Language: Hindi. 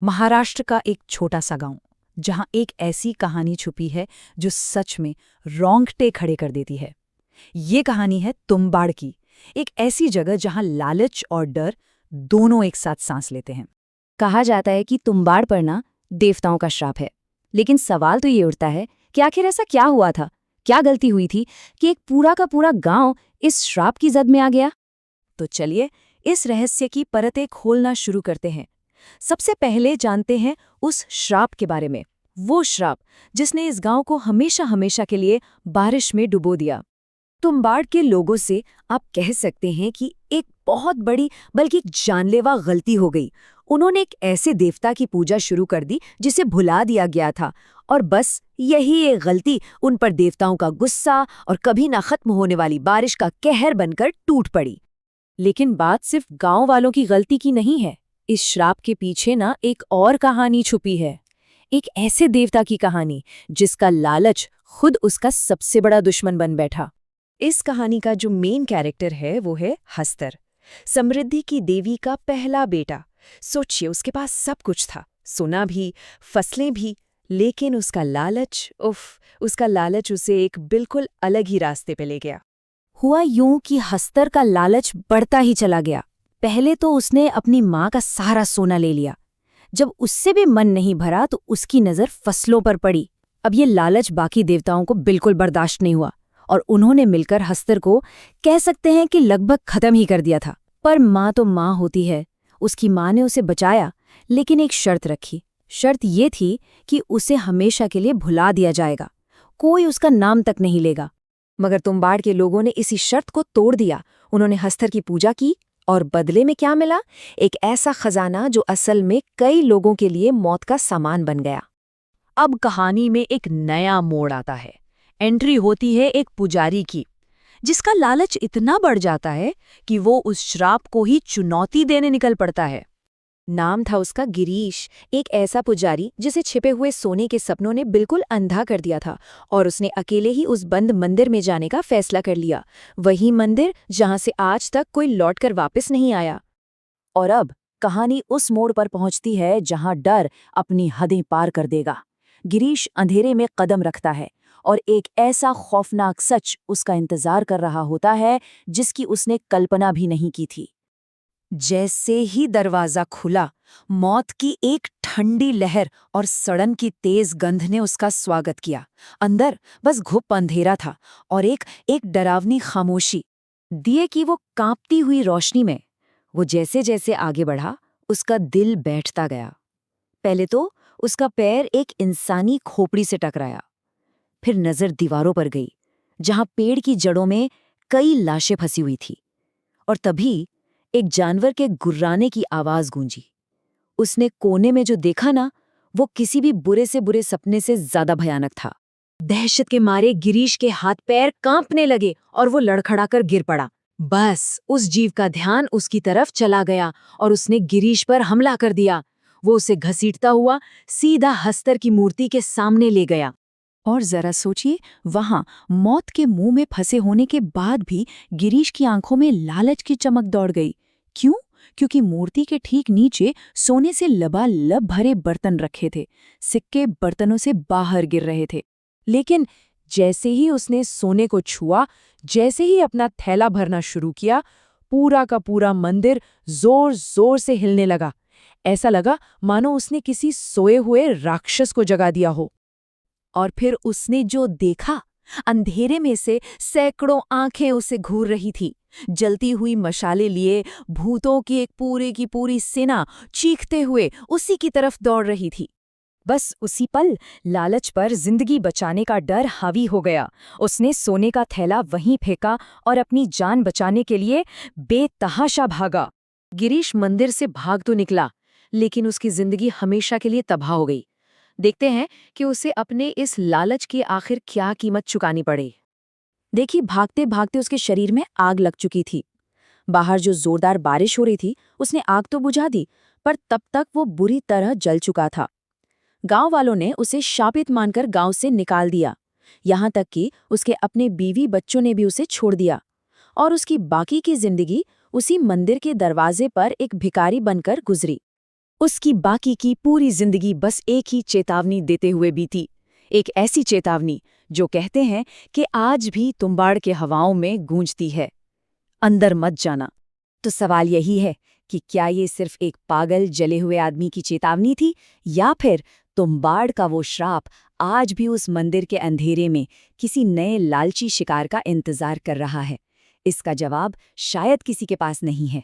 महाराष्ट्र का एक छोटा सा गांव जहां एक ऐसी कहानी छुपी है जो सच में रोंगटे खड़े कर देती है। ये कहानी है तुम्बाड़ की, एक ऐसी जगह जहां लालच और डर दोनों एक साथ सांस लेते हैं। कहा जाता है कि तुम्बाड़ पड़ना देवताओं का श्राप है। लेकिन सवाल तो ये उठता है कि आखिर ऐसा क्या हुआ था, क्या गलती हुई थी कि एक पूरा का पूरा गांव इस श्राप की जद में आ गया। तो चलिए इस रहस्य की परतें खोलना शुरू करते हैं। सबसे पहले जानते हैं उस श्राप के बारे में, वो श्राप जिसने इस गांव को हमेशा हमेशा के लिए बारिश में डुबो दिया। तुम्बाड़ के लोगों से आप कह सकते हैं कि एक बहुत बड़ी बल्कि जानलेवा गलती हो गई। उन्होंने एक ऐसे देवता की पूजा शुरू कर दी जिसे भुला दिया गया था, और बस यही एक गलती उन पर देवताओं का गुस्सा और कभी ना खत्म होने वाली बारिश का कहर बनकर टूट पड़ी। लेकिन बात सिर्फ गांव वालों की गलती की नहीं है। इस श्राप के पीछे ना एक और कहानी छुपी है, एक ऐसे देवता की कहानी जिसका लालच खुद उसका सबसे बड़ा दुश्मन बन बैठा। इस कहानी का जो मेन कैरेक्टर है वो है हस्तर, समृद्धि की देवी का पहला बेटा। सोचिए, उसके पास सब कुछ था, सोना भी, फसलें भी, लेकिन उसका लालच उसे एक बिल्कुल अलग ही रास्ते पे ले गया। हुआ यूं कि हस्तर का लालच बढ़ता ही चला गया। पहले तो उसने अपनी माँ का सारा सोना ले लिया। जब उससे भी मन नहीं भरा तो उसकी नज़र फसलों पर पड़ी। अब ये लालच बाकी देवताओं को बिल्कुल बर्दाश्त नहीं हुआ और उन्होंने मिलकर हस्तर को कह सकते हैं कि लगभग खत्म ही कर दिया था। पर माँ तो माँ होती है। उसकी माँ ने उसे बचाया, लेकिन एक शर्त रखी। शर्त ये थी कि उसे हमेशा के लिए भुला दिया जाएगा, कोई उसका नाम तक नहीं लेगा। मगर तुम्बाड़ के लोगों ने इसी शर्त को तोड़ दिया। उन्होंने हस्तर की पूजा की और बदले में क्या मिला? एक ऐसा खजाना जो असल में कई लोगों के लिए मौत का सामान बन गया। अब कहानी में एक नया मोड़ आता है। एंट्री होती है एक पुजारी की, जिसका लालच इतना बढ़ जाता है कि वो उस श्राप को ही चुनौती देने निकल पड़ता है। नाम था उसका गिरीश, एक ऐसा पुजारी जिसे छिपे हुए सोने के सपनों ने बिल्कुल अंधा कर दिया था, और उसने अकेले ही उस बंद मंदिर में जाने का फैसला कर लिया। वही मंदिर जहां से आज तक कोई लौटकर वापस नहीं आया। और अब कहानी उस मोड़ पर पहुंचती है जहां डर अपनी हदें पार कर देगा। गिरीश अंधेरे में कदम रखता है और एक ऐसा खौफनाक सच उसका इंतजार कर रहा होता है जिसकी उसने कल्पना भी नहीं की थी। जैसे ही दरवाजा खुला, मौत की एक ठंडी लहर और सड़न की तेज गंध ने उसका स्वागत किया। अंदर बस घुप अंधेरा था और एक डरावनी खामोशी। दिए की वो कांपती हुई रोशनी में वो जैसे जैसे आगे बढ़ा, उसका दिल बैठता गया। पहले तो उसका पैर एक इंसानी खोपड़ी से टकराया, फिर नजर दीवारों पर गई जहां पेड़ की जड़ों में कई लाशें फंसी हुई थी, और तभी एक जानवर के गुर्राने की आवाज गूंजी। उसने कोने में जो देखा ना, वो किसी भी बुरे से बुरे सपने से ज्यादा भयानक था। दहशत के मारे गिरीश के हाथ पैर कांपने लगे और वो लड़खड़ाकर गिर पड़ा। बस उस जीव का ध्यान उसकी तरफ चला गया और उसने गिरीश पर हमला कर दिया। वो उसे घसीटता हुआ सीधा हस्तर की मूर्ति के सामने ले गया। और जरा सोचिए, वहां मौत के मुंह में फंसे होने के बाद भी गिरीश की आंखों में लालच की चमक दौड़ गई। क्यों? क्योंकि मूर्ति के ठीक नीचे सोने से लबालब भरे बर्तन रखे थे। सिक्के बर्तनों से बाहर गिर रहे थे। लेकिन जैसे ही उसने सोने को छुआ, जैसे ही अपना थैला भरना शुरू किया, पूरा का पूरा मंदिर जोर जोर से हिलने लगा। ऐसा लगा मानो उसने किसी सोए हुए राक्षस को जगा दिया हो। और फिर उसने जो देखा, अंधेरे में से सैकड़ों आंखें उसे घूर रही थी। जलती हुई मशाले लिए भूतों की एक पूरी सेना चीखते हुए उसी की तरफ दौड़ रही थी। बस उसी पल लालच पर जिंदगी बचाने का डर हावी हो गया। उसने सोने का थैला वहीं फेंका और अपनी जान बचाने के लिए बेतहाशा भागा। गिरीश मंदिर से भाग तो निकला, लेकिन उसकी जिंदगी हमेशा के लिए तबाह हो गई। देखते हैं कि उसे अपने इस लालच की आखिर क्या कीमत चुकानी पड़ी। देखिए, भागते भागते उसके शरीर में आग लग चुकी थी। बाहर जो जोरदार बारिश हो रही थी उसने आग तो बुझा दी, पर तब तक वो बुरी तरह जल चुका था। गांव वालों ने उसे शापित मानकर गांव से निकाल दिया। यहाँ तक कि उसके अपने बीवी बच्चों ने भी उसे छोड़ दिया, और उसकी बाकी की जिंदगी उसी मंदिर के दरवाजे पर एक भिखारी बनकर गुजरी। उसकी बाकी की पूरी जिंदगी बस एक ही चेतावनी देते हुए बीती, एक ऐसी चेतावनी जो कहते हैं कि आज भी तुम्बाड़ के हवाओं में गूंजती है, अंदर मत जाना। तो सवाल यही है कि क्या ये सिर्फ एक पागल जले हुए आदमी की चेतावनी थी, या फिर तुम्बाड़ का वो श्राप आज भी उस मंदिर के अंधेरे में किसी नए लालची शिकार का इंतजार कर रहा है? इसका जवाब शायद किसी के पास नहीं है।